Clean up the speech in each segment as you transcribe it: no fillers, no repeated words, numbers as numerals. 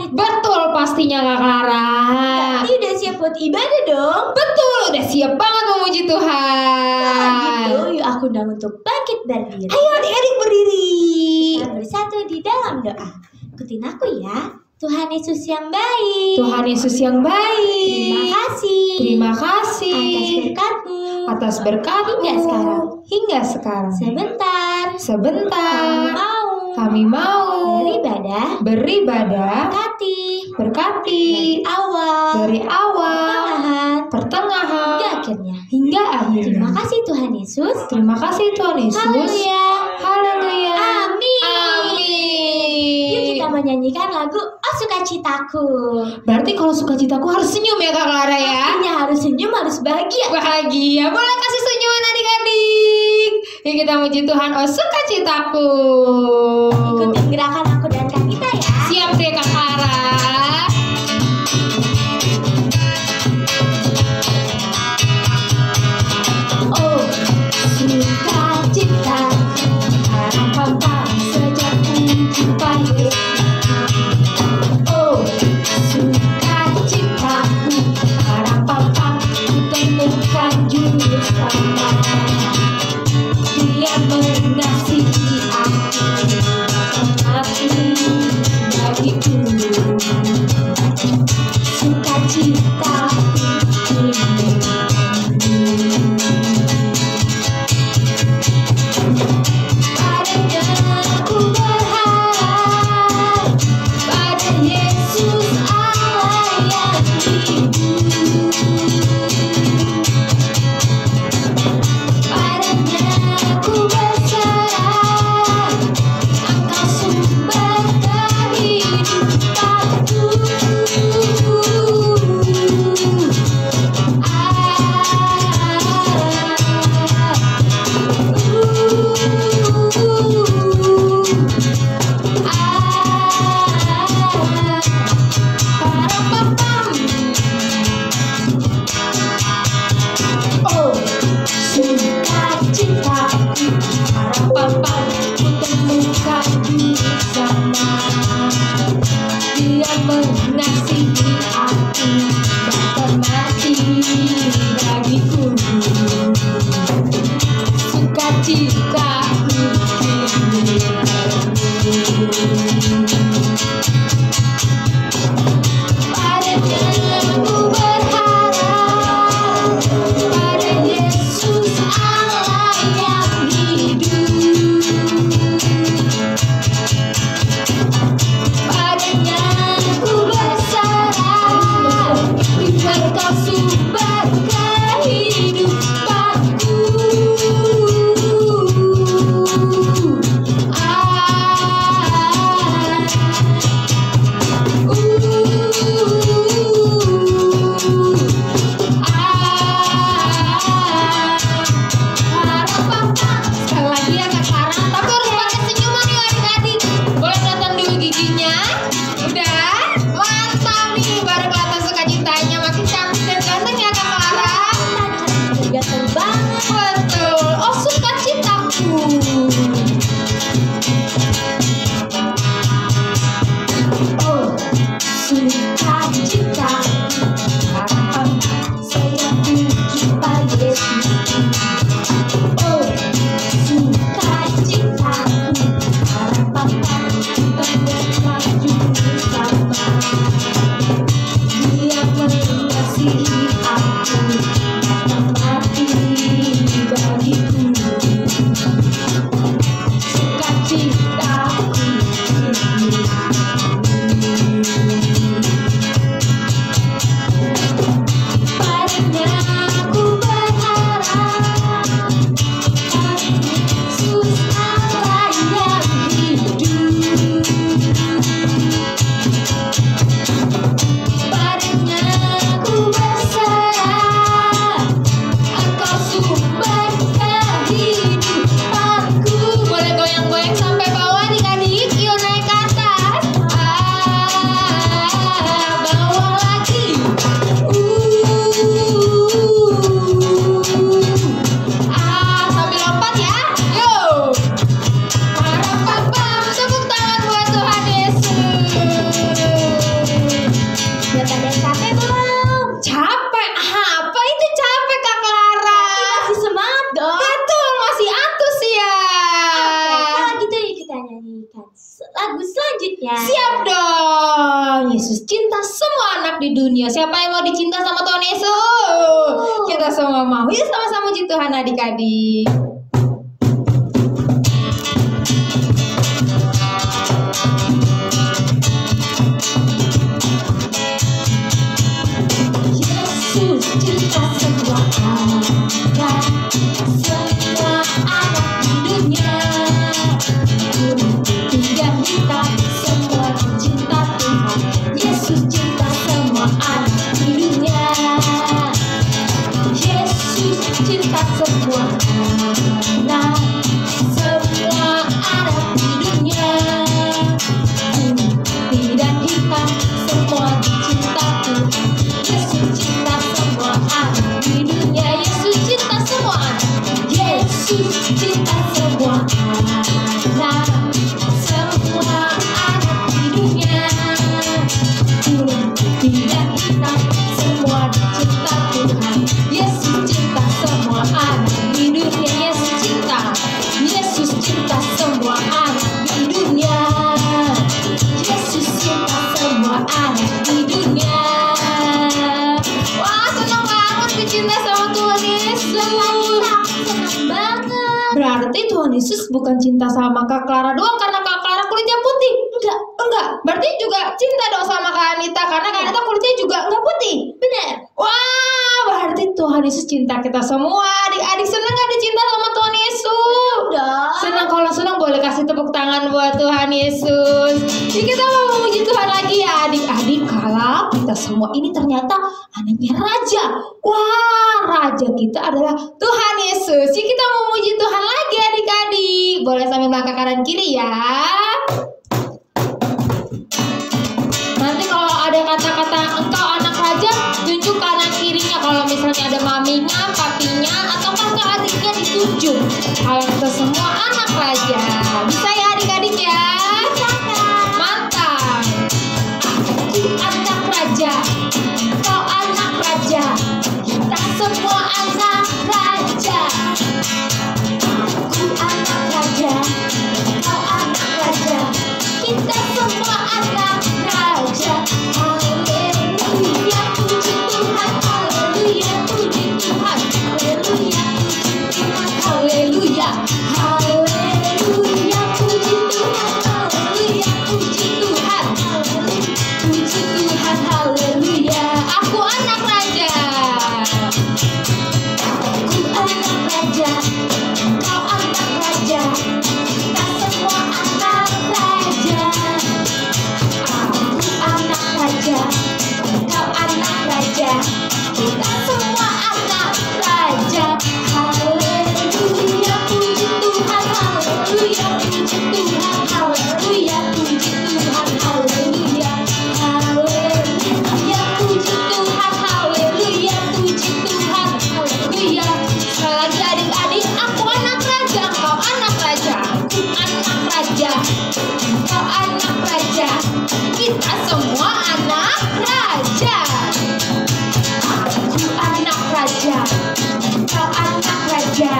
Betul pastinya Kak Clara. Berarti udah siap buat ibadah dong? Betul, udah siap banget memuji Tuhan. Gitu, yuk aku undang untuk bangkit berdiri. Ayo adik-adik berdiri. Kita bersatu di dalam doa. Ikutin aku ya. Tuhan Yesus yang baik. Tuhan Yesus yang baik. Terima kasih. Terima kasih atas berkat-Mu. atas berkat-Mu Hingga sekarang. Hingga sekarang. Sebentar. Kami mau beribadah berkati dari awal, pertengahan, hingga akhir. Terima kasih Tuhan Yesus. Terima kasih Tuhan Yesus. Haleluya. Haleluya. Amin. Amin. Yuk kita menyanyikan lagu Oh Sukacitaku. Berarti kalau sukacitaku harus senyum ya Kak Clara ya. Artinya harus senyum, harus bahagia. Bahagia. Boleh kasih senyuman adik-adik. Yuk kita muji Tuhan. Oh sukacitaku. Ikutin gerakan aku dan Kak Gita ya. Siap deh Kak Clara. Oh sukacita, harapan sejak ku jumpa Yesus. Oh sukacitaku, harapan ku temukan juru selamat. Dia mengasihi aku, mati bagiku. Sukacitaku ini. Padanya aku berharap, pada Yesus Allah yang hidup. Padanya aku berserah, Engkau sumber kehidupanku. Oh, sukacitaku, harapanku temukan di sana. Dia mengasihi aku, bahkan mati bagiku. Sukacitaku kini. Padanya aku berharap, pada Yesus Allah yang hidup. Padanya aku berserah, Engkau sumber kehidupanku. Sekali lagi ya Kak Clara, tapi harus pakai senyuman ya adik-adik. Boleh kelihatan dulu giginya. Udah, mantap nih, baru kelihatan sukacitanya. Makin cantik dan ganteng ya Kak Clara. Ganteng banget. Betul, oh sukacitaku. Oh sukacita, harapan saya jumpa Yesus. Oh sukacitaku, harapan temukan juru selamat. Dia mengasihi aku, mati bagiku. selanjutnya. Siap dong. Yesus cinta semua anak di dunia. Siapa yang mau dicinta sama Tuhan Yesus? Kita semua mau. Yuk sama-sama puji Tuhan adik-adik. Yesus cinta semua anak, semua anak di dunia. Tiga kita semua cinta Tuhan. Yesus cinta semua anak di dunia. Yesus cinta semua anak, semua anak di dunia. Putih dan hitam semua cinta Tuhan. Yesus cinta semua anak di dunia. Yesus cinta semua anak. Yesus cinta semua anak, semua anak di dunia. Putih dan hitam semua cinta Tuhan. Yesus cinta semua anak di dunia. Yesus cinta. Yesus cinta semua anak di dunia. Yesus cinta semua anak di dunia. Wah, senang banget dicinta sama Tuhan Yesus. Senang banget. Berarti Tuhan Yesus bukan cinta sama Kak Clara doang karena Kak Clara kulitnya putih. Enggak. Berarti juga cinta dong sama Kak Anita karena Kak Anita kulitnya juga enggak putih. Benar. Wah, berarti Tuhan Yesus cinta kita semua. Adik-adik senang gak dicinta sama Tuhan Yesus? Dong. Senang, kalau senang boleh kasih tepuk tangan buat Tuhan Yesus. Jadi kita mau memuji Tuhan lagi ya adik-adik. Kalau kita semua ini ternyata anaknya raja. Wah, raja kita adalah Tuhan Yesus. Jadi kita mau memuji Tuhan lagi adik-adik. Boleh sambil melangkah kanan kiri ya. Nanti kalau ada kata-kata engkau anak raja, tunjuk kanan kirinya. Kalau misalnya ada maminya, papinya, atau kakak adiknya ditunjuk. Kalau kita semua anak raja, bisa ya adik-adik ya? Mantap. Aku anak raja, kau anak raja, kita semua anak raja. Aku anak raja, kau anak raja, kita semua anak raja. Haleluya, puji Tuhan. Haleluya, puji Tuhan. Haleluya, puji Tuhan. Haleluya, haleluya, puji Tuhan. Haleluya, puji Tuhan. Puji Tuhan, haleluya. Aku anak raja. Aku anak raja, kau anak raja, kita semua anak raja. Aku anak raja, kau anak raja, kita semua anak raja. Haleluya, puji Tuhan. Haleluya, puji Tuhan. Haleluya, puji Tuhan. Haleluya, haleluya, puji Tuhan. Haleluya, puji Tuhan. Haleluya. Sekali lagi adik-adik, aku anak raja, kau anak raja. Aku anak raja, kau anak raja, kita semua anak raja. Aku anak raja, kau anak raja,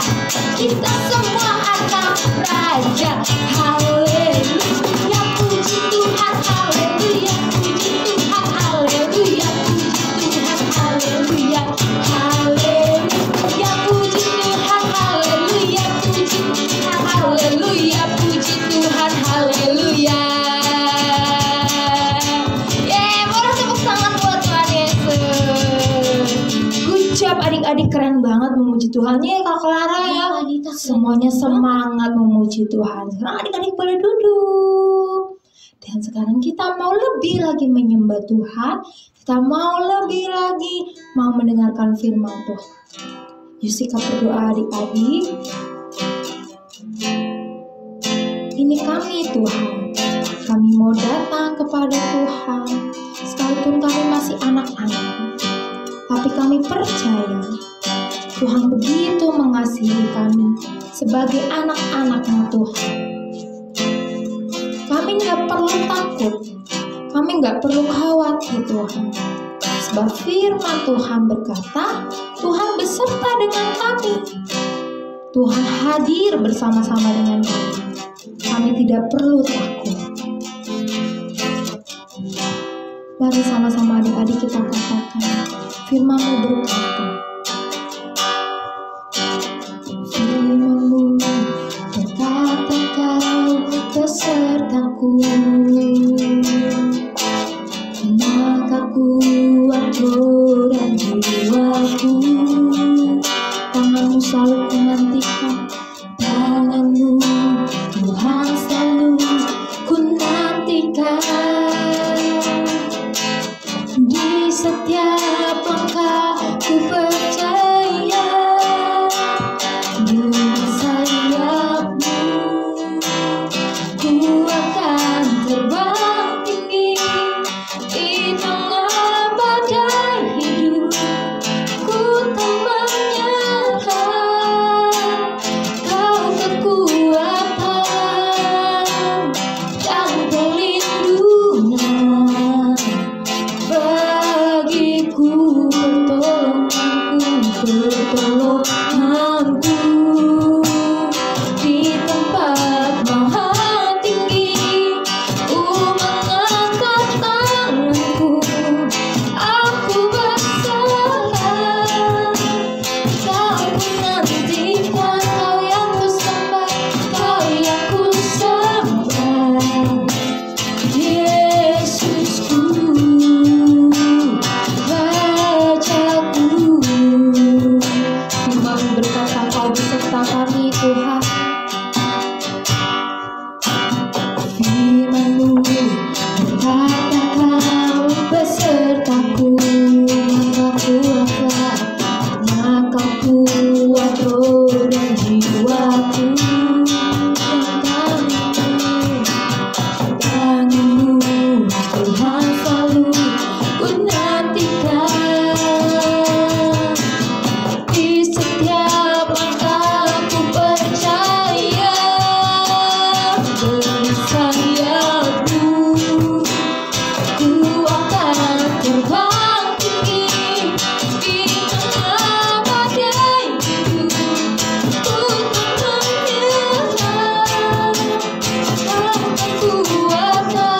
kita semua anak raja. Haleluya, puji Tuhan. Haleluya, puji Tuhan. Haleluya, puji Tuhan. Haleluya, haleluya, puji Tuhan. Haleluya, puji Tuhan. Haleluya, puji Tuhan. Haleluya. Boleh tepuk tangan buat Tuhan Yesus. Good job adik-adik, keren banget memuji Tuhan. Kak Clara ya. Semuanya semangat memuji Tuhan. Sekarang adik-adik boleh duduk. Dan sekarang kita mau lebih lagi menyembah Tuhan. Kita mau lebih lagi mau mendengarkan firman Tuhan. Yuk sikap berdoa adik-adik. Ini kami Tuhan. Kami mau datang kepada Tuhan. Sekalipun kami masih anak-anak, tapi kami percaya Tuhan begitu mengasihi kami sebagai anak-anaknya Tuhan. Kami nggak perlu takut, kami nggak perlu khawatir Tuhan. Sebab firman Tuhan berkata, Tuhan beserta dengan kami. Tuhan hadir bersama-sama dengan kami. Kami tidak perlu takut. Mari sama-sama adik-adik kita katakan, firman-Mu berkata, firman-Mu berkata Kau besertaku, maka kuat roh dan jiwaku. Tangan-Mu selalu menantikan, tangan-Mu Tuhan selalu ku nantikan. Di setiap langkah ku percaya, dengan sayap-Mu ku akan terbang tinggi. Di tengah badai hidup ku tak menyerah. Kau kekuatan dan perlindungan bagiku, pertolonganku di tempat maha tinggi. Mengangkat tanganku, aku berserah. Kau menantikan, Kau yang kusembah, Kau yang kusembah. Yesusku, Rajaku. Firman-Mu berkata, Kau beserta kami Tuhan. Firman-Mu berkata, Kau besertaku, maka kuat roh dan jiwaku. Tangan-Mu Tuhan selalu ku nantikan. Di setiap langkah ku percaya, dengan sayap-Mu ku akan terbang tinggi. Di tengah badai hidup ku tak menyerah. Kau kekuatan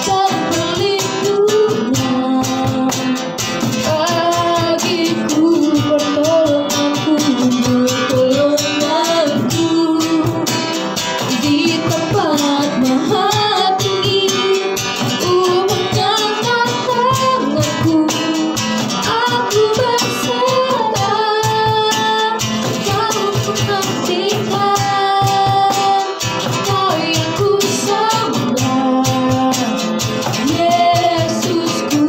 dan perlindungan bagiku, pertolonganku di tempat maha tinggi. Mengangkat tanganku, aku berserah. Kau menantikan, Kau yang kusembah. Yesusku,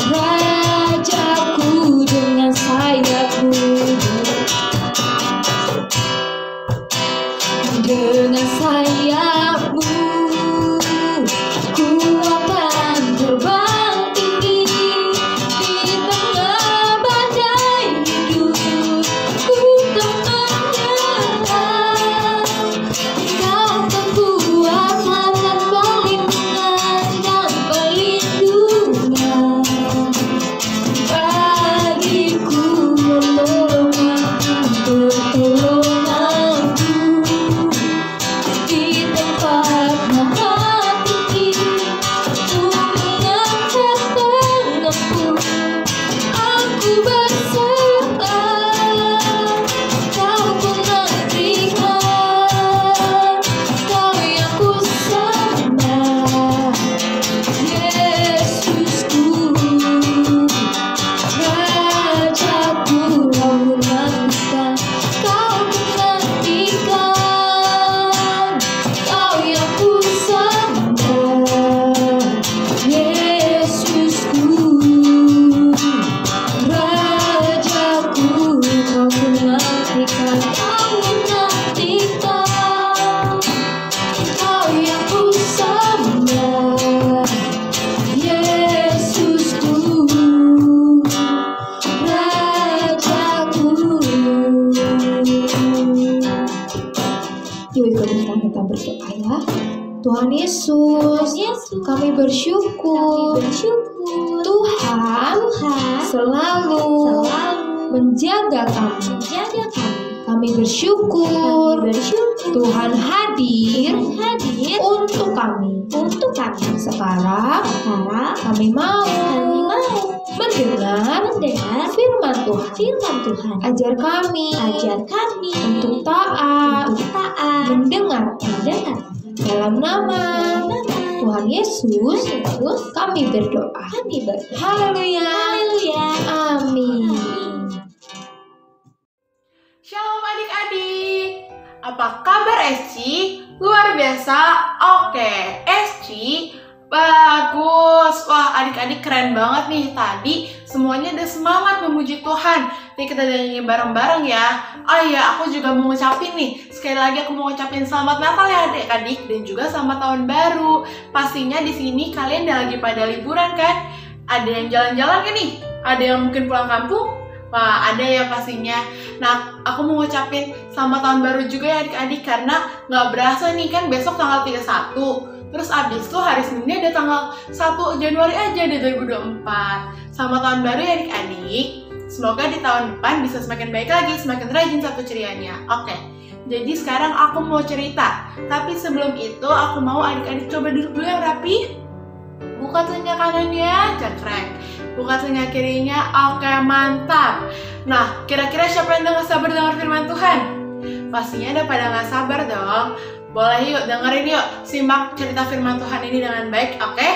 Rajaku, dengan sayap-Mu, dengan sayap-Mu ku akan terbang tinggi. Di tengah badai hidup ku tak menyerah. Kau kekuatan dan perlindungan bagiku, pertolonganku di tempat maha tinggi. Mengangkat tanganku, aku berserah. Kau menantikan, Kau yang kusembah. Yesusku, Rajaku, Kau menantikan, Kau menantikan, Kau yang kusembah. Yesusku, Rajaku, Kau menantikan, Kau yang kusembah. Yesusku, Rajaku. Yuk ikut kita berdoa ya. Tuhan Yesus, kami bersyukur Tuhan selalu menjaga kami Kami bersyukur Tuhan hadir untuk kami. Sekarang kami mau mendengar firman Tuhan. Ajar kami untuk taat mendengarkan. Dalam nama Tuhan Yesus kami berdoa. Haleluya. Amin. Shalom adik-adik. Apa kabar Esci? Luar biasa. Oke, Esci bagus. Wah, adik-adik keren banget nih. Tadi semuanya udah semangat memuji Tuhan. Nih kita nyanyi bareng-bareng ya. Oh iya, aku juga mau ngucapin nih. Sekali lagi aku mau ngucapin selamat Natal ya adik-adik dan juga selamat tahun baru. Pastinya di sini kalian udah lagi pada liburan kan? Ada yang jalan-jalan kan nih? Ada yang mungkin pulang kampung? Wah, ada ya pastinya. Nah, aku mau ngucapin selamat tahun baru juga ya adik-adik karena nggak berasa nih kan besok tanggal 31. Terus abis itu hari Seninnya ada tanggal 1 Januari aja di 2024. Selamat tahun baru ya adik-adik. Semoga di tahun depan bisa semakin baik lagi, semakin rajin satu cerianya. Oke, jadi sekarang aku mau cerita. Tapi sebelum itu aku mau adik-adik coba duduk dulu yang rapi. Buka telinga kanannya, cekrek. Buka telinga kirinya, oke mantap. Nah, kira-kira siapa yang udah gak sabar dengar firman Tuhan? Pastinya udah pada gak sabar dong. Boleh yuk, dengerin yuk. Simak cerita firman Tuhan ini dengan baik, oke?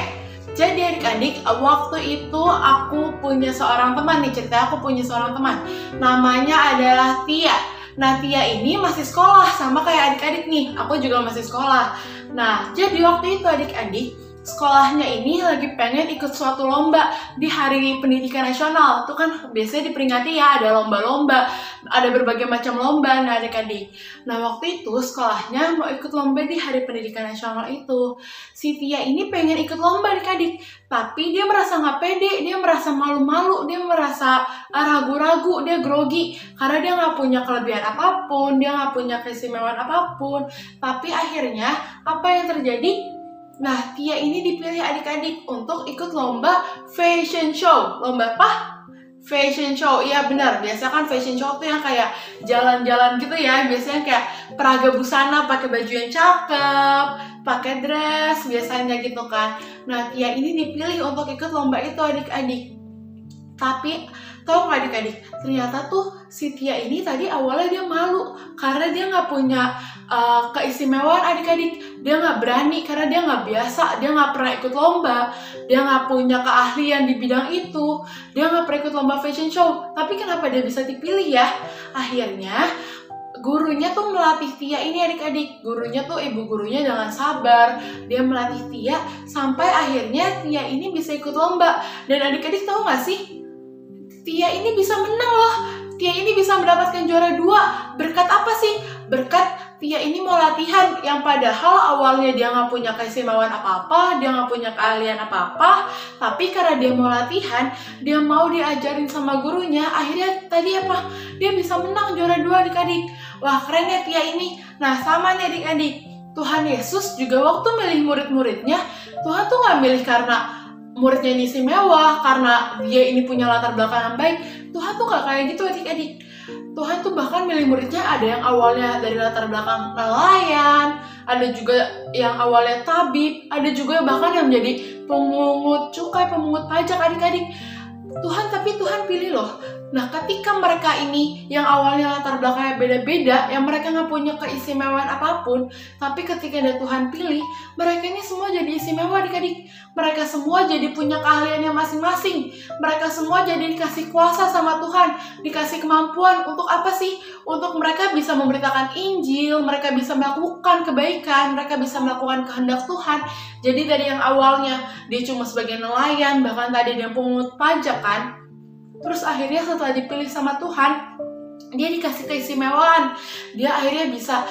Jadi adik-adik, waktu itu aku punya seorang teman nih, cerita aku punya seorang teman. Namanya adalah Tia. Nah, Tia ini masih sekolah, sama kayak adik-adik nih. Aku juga masih sekolah. Nah, jadi waktu itu adik-adik, sekolahnya ini lagi pengen ikut suatu lomba di Hari Pendidikan Nasional. Itu kan biasanya diperingati ya, ada lomba-lomba, ada berbagai macam lomba. Nah adik-adik, nah waktu itu sekolahnya mau ikut lomba di Hari Pendidikan Nasional itu. Si Tia ini pengen ikut lomba adik-adik, tapi dia merasa nggak pede, dia merasa malu-malu, dia merasa ragu-ragu, dia grogi karena dia nggak punya kelebihan apapun, dia nggak punya keistimewaan apapun. Tapi akhirnya apa yang terjadi? Nah, Tia ini dipilih adik-adik untuk ikut lomba fashion show. Lomba apa? Fashion show. Iya benar, biasa kan fashion show tuh yang kayak jalan-jalan gitu ya. Biasanya kayak peraga busana, pakai baju yang cakep, pakai dress, biasanya gitu kan. Nah, Tia ini dipilih untuk ikut lomba itu adik-adik. Tapi tau gak adik-adik, ternyata tuh si Tia ini tadi awalnya dia malu karena dia nggak punya keistimewaan adik-adik. Dia nggak berani karena dia nggak biasa, dia nggak pernah ikut lomba, dia nggak punya keahlian di bidang itu, dia nggak pernah ikut lomba fashion show. Tapi kenapa dia bisa dipilih ya? Akhirnya gurunya tuh melatih Tia ini adik-adik. Gurunya tuh ibu gurunya dengan sabar, dia melatih Tia sampai akhirnya Tia ini bisa ikut lomba. Dan adik-adik tahu nggak sih? Tia ini bisa menang loh. Tia ini bisa mendapatkan juara 2. Berkat apa sih? Berkat Tia ini mau latihan yang padahal awalnya dia nggak punya keistimewaan apa-apa, dia nggak punya keahlian apa-apa. Tapi karena dia mau latihan, dia mau diajarin sama gurunya. Akhirnya tadi apa? Dia bisa menang juara 2 adik-adik. Wah keren ya Tia ini. Nah sama nih adik-adik. Tuhan Yesus juga waktu milih murid-muridnya, Tuhan tuh nggak milih karena muridnya ini istimewa, karena dia ini punya latar belakang yang baik. Tuhan tuh gak kayak gitu adik-adik. Tuhan tuh bahkan milih muridnya ada yang awalnya dari latar belakang nelayan, ada juga yang awalnya tabib, ada juga bahkan yang menjadi pemungut cukai, pemungut pajak adik-adik. Tapi Tuhan pilih loh. Nah ketika mereka ini yang awalnya latar belakangnya beda-beda, yang mereka nggak punya keistimewaan apapun, tapi ketika ada Tuhan pilih, mereka ini semua jadi istimewa adik-adik. Mereka semua jadi punya keahliannya masing-masing. Mereka semua jadi dikasih kuasa sama Tuhan, dikasih kemampuan untuk apa sih? Untuk mereka bisa memberitakan Injil, mereka bisa melakukan kebaikan, mereka bisa melakukan kehendak Tuhan. Jadi dari yang awalnya dia cuma sebagai nelayan, bahkan tadi dia pungut pajak kan, terus akhirnya setelah dipilih sama Tuhan, dia dikasih keistimewaan. Dia akhirnya bisa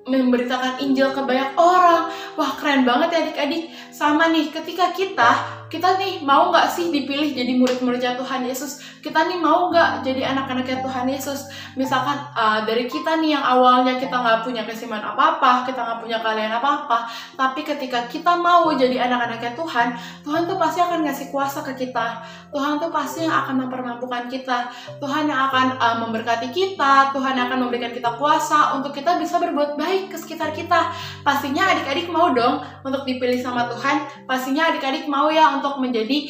memberitakan Injil ke banyak orang. Wah keren banget ya adik-adik. Sama nih ketika kita kita nih mau nggak sih dipilih jadi murid-muridnya Tuhan Yesus? Kita nih mau nggak jadi anak-anaknya Tuhan Yesus? Misalkan dari kita nih yang awalnya kita nggak punya keistimewaan apa-apa, kita nggak punya kalian apa-apa, tapi ketika kita mau jadi anak-anaknya Tuhan, Tuhan tuh pasti akan ngasih kuasa ke kita. Tuhan tuh pasti yang akan mempermampukan kita. Tuhan yang akan memberkati kita. Tuhan yang akan memberikan kita kuasa untuk kita bisa berbuat baik ke sekitar kita. Pastinya adik-adik mau dong untuk dipilih sama Tuhan. Pastinya adik-adik mau ya untuk menjadi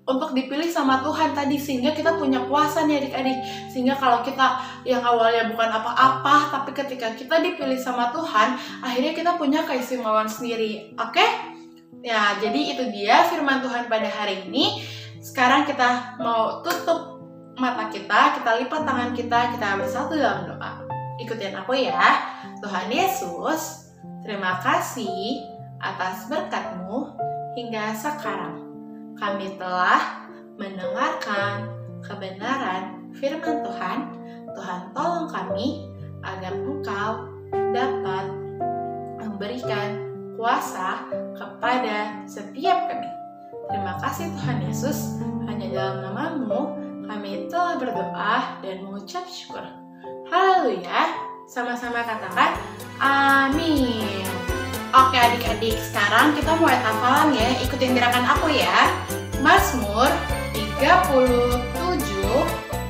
untuk dipilih sama Tuhan tadi, sehingga kita punya kuasa nih adik-adik. Sehingga kalau kita yang awalnya bukan apa-apa, tapi ketika kita dipilih sama Tuhan, akhirnya kita punya keistimewaan sendiri. Oke? Ya, jadi itu dia firman Tuhan pada hari ini. Sekarang kita mau tutup mata kita lipat tangan kita bersatu dalam doa. Ikutin aku ya. Tuhan Yesus, terima kasih atas berkat-Mu hingga sekarang. Kami telah mendengarkan kebenaran firman Tuhan. Tuhan tolong kami agar Engkau dapat memberikan kuasa kepada setiap kami. Terima kasih Tuhan Yesus, hanya dalam nama-Mu kami telah berdoa dan mengucap syukur. Haleluya. Sama-sama katakan amin. Oke adik-adik, sekarang kita mulai hafalan ya. Ikutin gerakan aku ya. Mazmur 37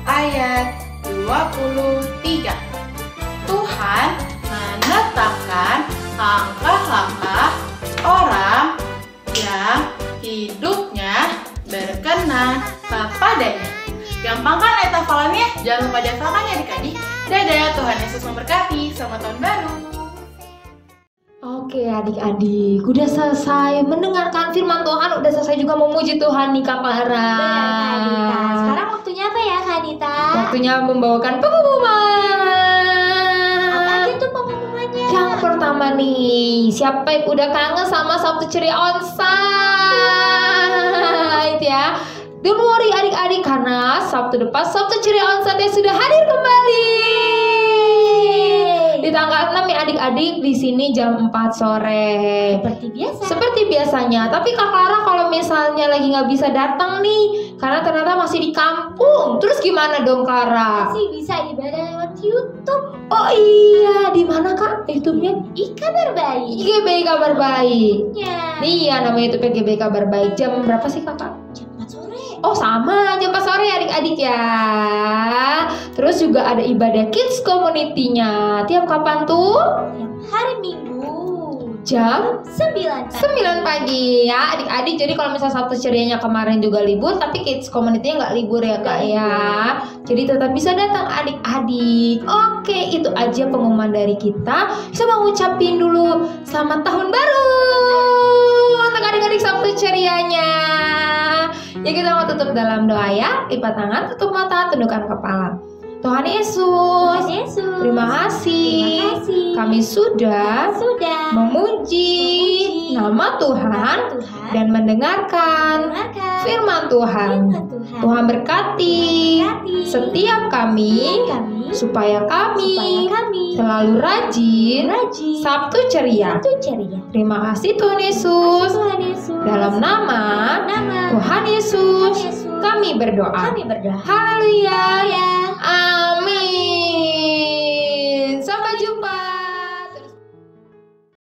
ayat 23. Tuhan menetapkan langkah-langkah orang yang hidupnya berkenan kepadanya. Gampang kan ayat hafalannya? Jangan lupa dihafalkan ya adik-adik. Dadah, Tuhan Yesus memberkati. Selamat tahun baru. Oke adik-adik, udah selesai mendengarkan firman Tuhan, udah selesai juga memuji Tuhan nih Kak Clara. Benar Kak Adita. Sekarang waktunya apa ya Kak Adita? Waktunya membawakan pengumuman. Apa aja tuh pengumumannya? Yang pertama nih, siapa yang udah kangen sama Sabtu Ceria Onsite ya? Don't worry adik-adik, karena Sabtu depan Sabtu Ceria Onsite sudah hadir kembali. Di tanggal 6 ya adik-adik, di sini jam 4 sore. Seperti biasa. Seperti biasanya, tapi Kak Clara kalau misalnya lagi nggak bisa datang nih, karena ternyata masih di kampung, terus gimana dong Clara? Masih bisa ibadah lewat YouTube. Oh iya, di mana Kak YouTube-nya? Kabar baik. GBI Kabar Baik. Ya. Iya, namanya YouTube GBI Kabar Baik. Jam berapa sih Kakak? Jam 4 sore. Oh sama, jam 4 sore adik-adik ya. Terus juga ada ibadah kids community-nya. Tiap kapan tuh? Tiap hari Minggu. Jam 9 pagi. 9 pagi ya adik-adik. Jadi kalau misalnya Sabtu Cerianya kemarin juga libur, tapi kids community-nya nggak libur ya Kak ya. Jadi tetap bisa datang adik-adik. Oke, itu aja pengumuman dari kita. Bisa mengucapin dulu selamat tahun baru untuk adik-adik Sabtu Cerianya. Ya kita mau tutup dalam doa ya. Lipat tangan, tutup mata, tundukkan kepala. Tuhan Yesus, terima kasih. Kami sudah memuji nama Tuhan dan mendengarkan firman Tuhan. Tuhan berkati setiap kami supaya kami selalu rajin Sabtu ceria. Terima kasih Tuhan Yesus. Dalam nama Tuhan Yesus kami berdoa. Haleluya.